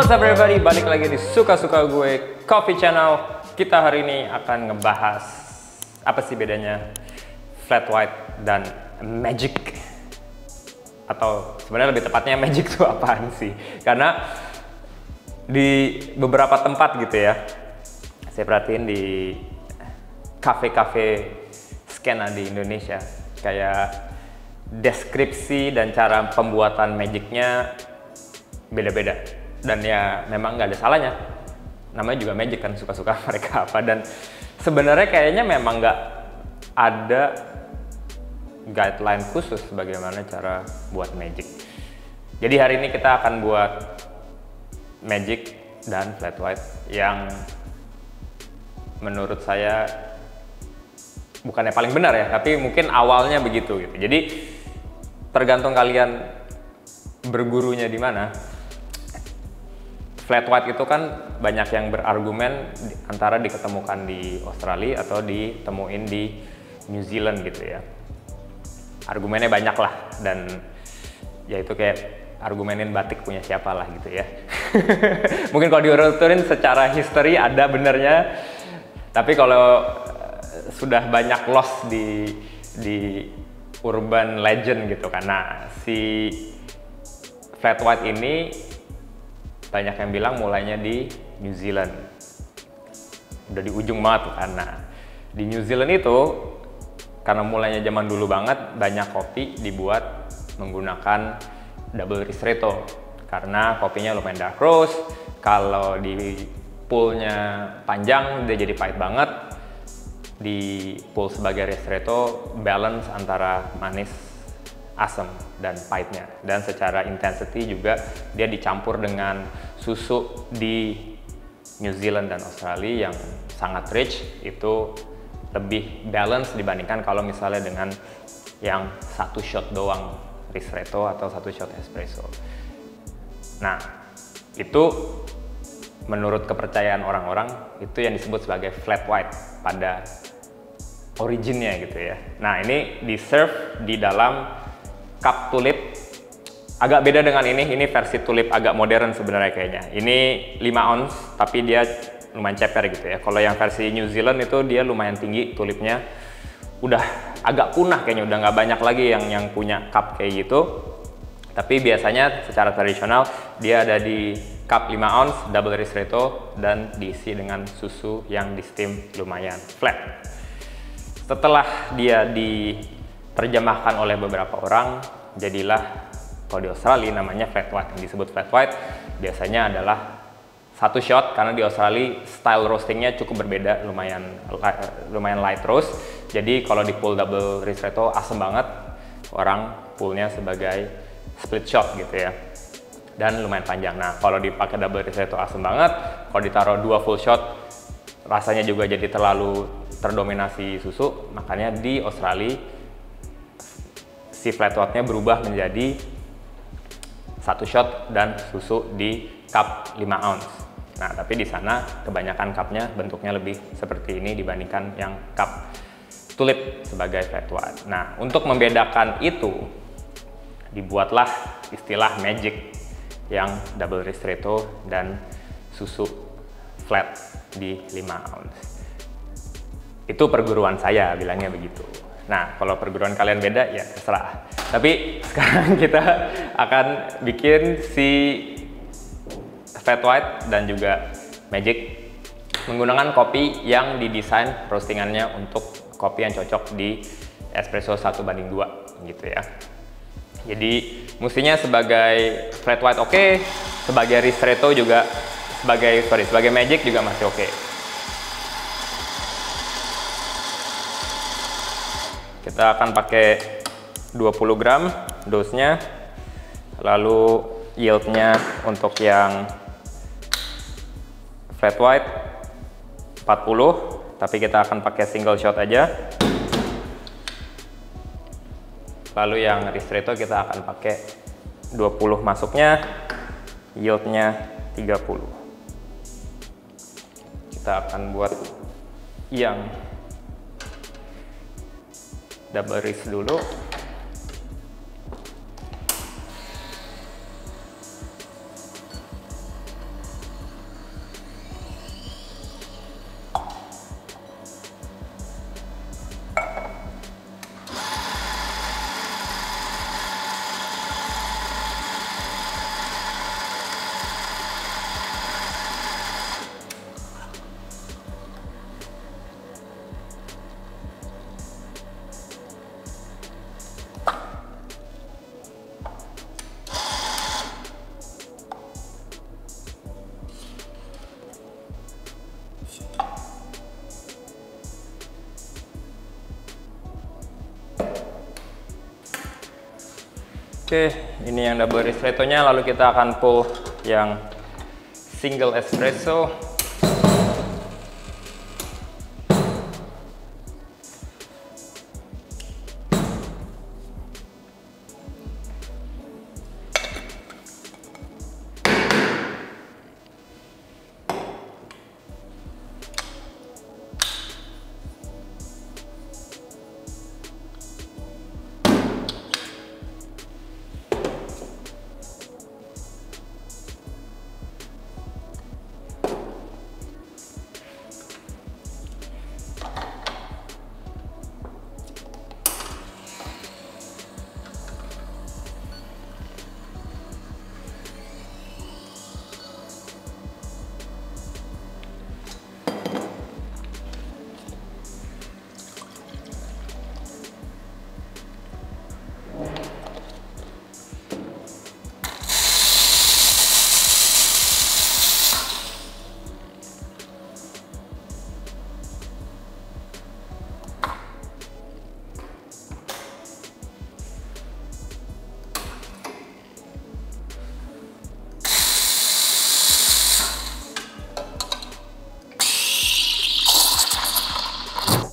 What's up everybody, balik lagi di Suka-Suka Gue Coffee Channel. Kita hari ini akan ngebahas apa sih bedanya flat white dan magic. Atau sebenarnya lebih tepatnya magic itu apaan sih? Karena di beberapa tempat gitu ya, saya perhatiin di kafe-kafe skena di Indonesia, kayak deskripsi dan cara pembuatan magicnya beda-beda. Dan ya memang nggak ada salahnya, namanya juga magic kan, suka-suka mereka apa. Dan sebenarnya kayaknya memang nggak ada guideline khusus bagaimana cara buat magic. Jadi hari ini kita akan buat magic dan flat white yang menurut saya bukannya paling benar ya, tapi mungkin awalnya begitu gitu. Jadi tergantung kalian bergurunya di mana. Flat white itu kan banyak yang berargumen antara diketemukan di Australia atau ditemuin di New Zealand gitu ya. Argumennya banyak lah, dan ya itu kayak argumenin batik punya siapa lah gitu ya. Mungkin kalau diurutin secara history ada benernya, tapi kalau sudah banyak loss di urban legend gitu kan. Nah, si flat white ini banyak yang bilang mulainya di New Zealand, udah di ujung banget kan. Nah, di New Zealand itu karena mulainya zaman dulu banget, banyak kopi dibuat menggunakan double ristretto karena kopinya lumayan dark roast. Kalau di pullnya panjang dia jadi pahit banget, di pull sebagai ristretto balance antara manis, asam dan pahitnya. Dan secara intensity juga dia dicampur dengan susu di New Zealand dan Australia yang sangat rich, itu lebih balance dibandingkan kalau misalnya dengan yang satu shot doang ristretto atau satu shot espresso. Nah, itu menurut kepercayaan orang-orang itu yang disebut sebagai flat white pada originnya gitu ya. Nah, ini di serve di dalam cup tulip. Agak beda dengan ini versi tulip agak modern sebenarnya kayaknya. Ini 5 ounce tapi dia lumayan ceper gitu ya. Kalau yang versi New Zealand itu dia lumayan tinggi tulipnya. Udah agak punah kayaknya, udah nggak banyak lagi yang punya cup kayak gitu. Tapi biasanya secara tradisional dia ada di cup 5 ounce double ristretto dan diisi dengan susu yang di steam lumayan flat. Setelah dia diterjemahkan oleh beberapa orang, jadilah kalau di Australia namanya flat white. Yang disebut flat white biasanya adalah satu shot, karena di Australia style roastingnya cukup berbeda, lumayan light roast. Jadi kalau di pull double ristretto asem banget, orang pullnya sebagai split shot gitu ya, dan lumayan panjang. Nah, kalau dipakai double ristretto asem banget, kalau ditaruh 2 full shot rasanya juga jadi terlalu terdominasi susu. Makanya di Australia si flat white-nya berubah menjadi satu shot dan susu di cup 5 ounce. Nah, tapi di sana kebanyakan cupnya bentuknya lebih seperti ini dibandingkan yang cup tulip sebagai flat white. Nah, untuk membedakan itu dibuatlah istilah magic yang double ristretto dan susu flat di 5 ounce. Itu perguruan saya bilangnya begitu. Nah, kalau perguruan kalian beda ya terserah. Tapi sekarang kita akan bikin si flat white dan juga magic menggunakan kopi yang didesain roastingannya untuk kopi yang cocok di espresso 1:2 gitu ya. Jadi mestinya sebagai flat white oke, sebagai ristretto juga, sebagai magic juga masih oke. Kita akan pakai 20 gram dosnya, lalu yieldnya untuk yang flat white 40, tapi kita akan pakai single shot aja. Lalu yang ristretto kita akan pakai 20 masuknya, yieldnya 30. Kita akan buat yang double rist dulu. Oke, ini yang double ristretto-nya, lalu kita akan pull yang single espresso.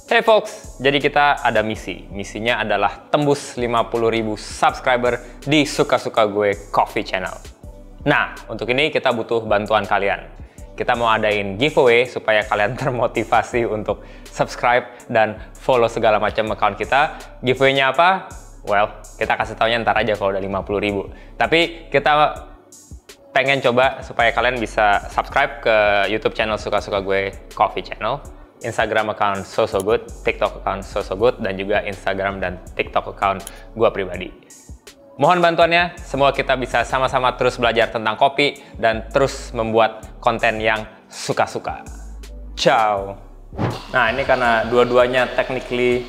Hey folks, jadi kita ada misi. Misinya adalah tembus 50.000 subscriber di Suka-Suka Gue Coffee Channel. Nah, untuk ini kita butuh bantuan kalian. Kita mau adain giveaway supaya kalian termotivasi untuk subscribe dan follow segala macam account kita. Giveaway-nya apa? Well, kita kasih taunya ntar aja kalau udah 50.000. Tapi kita pengen coba supaya kalian bisa subscribe ke YouTube channel Suka-Suka Gue Coffee Channel, Instagram account SoSoGood, TikTok account SoSoGood, dan juga Instagram dan TikTok account gua pribadi. Mohon bantuannya, semoga kita bisa sama-sama terus belajar tentang kopi dan terus membuat konten yang suka-suka. Ciao! Nah, ini karena dua-duanya technically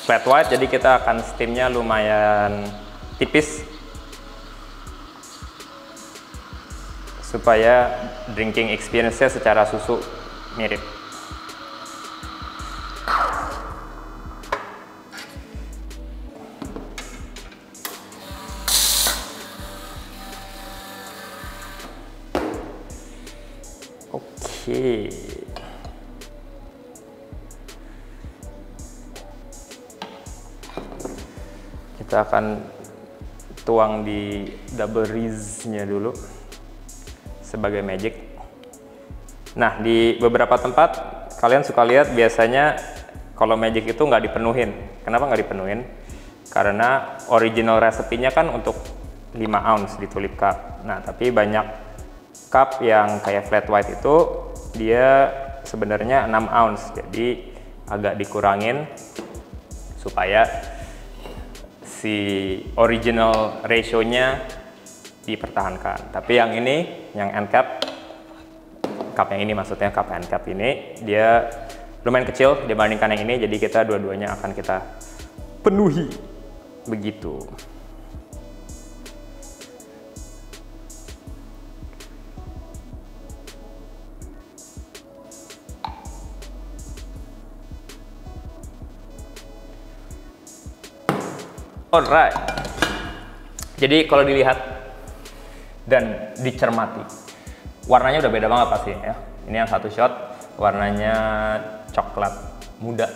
flat white, jadi kita akan steamnya lumayan tipis supaya drinking experience-nya secara susu mirip. Oke. Kita akan tuang di double rise-nya dulu sebagai magic. Nah, di beberapa tempat kalian suka lihat biasanya kalau magic itu nggak dipenuhin. Kenapa nggak dipenuhin? Karena original resepnya kan untuk 5 ounce di tulip cup. Nah, tapi banyak cup yang kayak flat white itu dia sebenarnya 6 ounce, jadi agak dikurangin supaya si original ratio-nya dipertahankan. Tapi yang ini, yang end cap, cup yang ini maksudnya cup end cap ini, dia lumayan kecil dibandingkan yang ini, jadi kita dua-duanya akan kita penuhi begitu. Alright, jadi kalau dilihat dan dicermati, warnanya udah beda banget pasti ya. Ini yang satu shot warnanya coklat muda,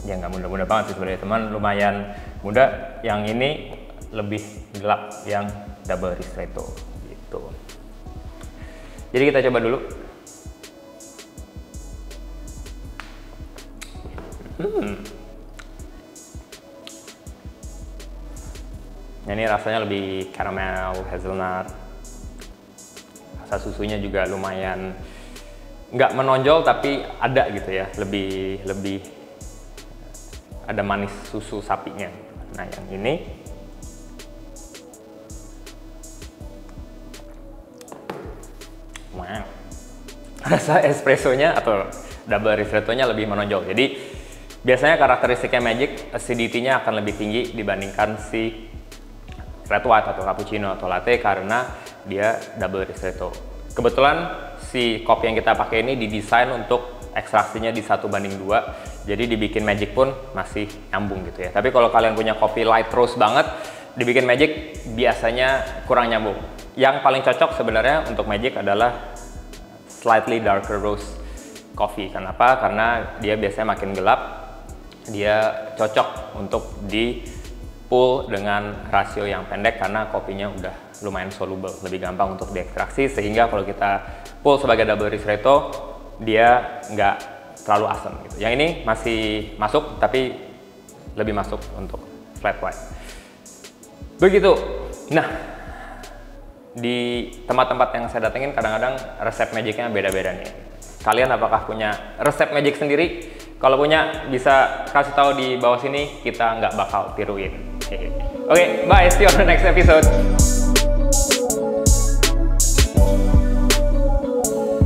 ya nggak muda-muda banget sih sebenarnya, teman, lumayan muda. Yang ini lebih gelap, yang double ristretto gitu. Jadi kita coba dulu. Ini rasanya lebih caramel, hazelnut. Rasa susunya juga lumayan nggak menonjol tapi ada gitu ya, lebih ada manis susu sapinya. Nah, yang ini wow, rasa espressonya atau double ristretto-nya lebih menonjol. Jadi biasanya karakteristiknya magic, acidity-nya akan lebih tinggi dibandingkan si flat white atau cappuccino atau latte karena dia double ristretto. Kebetulan si kopi yang kita pakai ini didesain untuk ekstraksinya di 1:2, jadi dibikin magic pun masih nyambung gitu ya. Tapi kalau kalian punya kopi light roast banget dibikin magic biasanya kurang nyambung. Yang paling cocok sebenarnya untuk magic adalah slightly darker roast coffee. Kenapa? Karena dia biasanya makin gelap, dia cocok untuk di pull dengan rasio yang pendek karena kopinya udah lumayan soluble, lebih gampang untuk diekstraksi, sehingga kalau kita pull sebagai double ristretto dia nggak terlalu asam gitu. Yang ini masih masuk tapi lebih masuk untuk flat white. Begitu. Nah, di tempat-tempat yang saya datengin kadang-kadang resep magicnya beda-beda nih. Kalian apakah punya resep magic sendiri? Kalau punya bisa kasih tahu di bawah sini, kita nggak bakal tiruin. Oke, bye, see you on the next episode.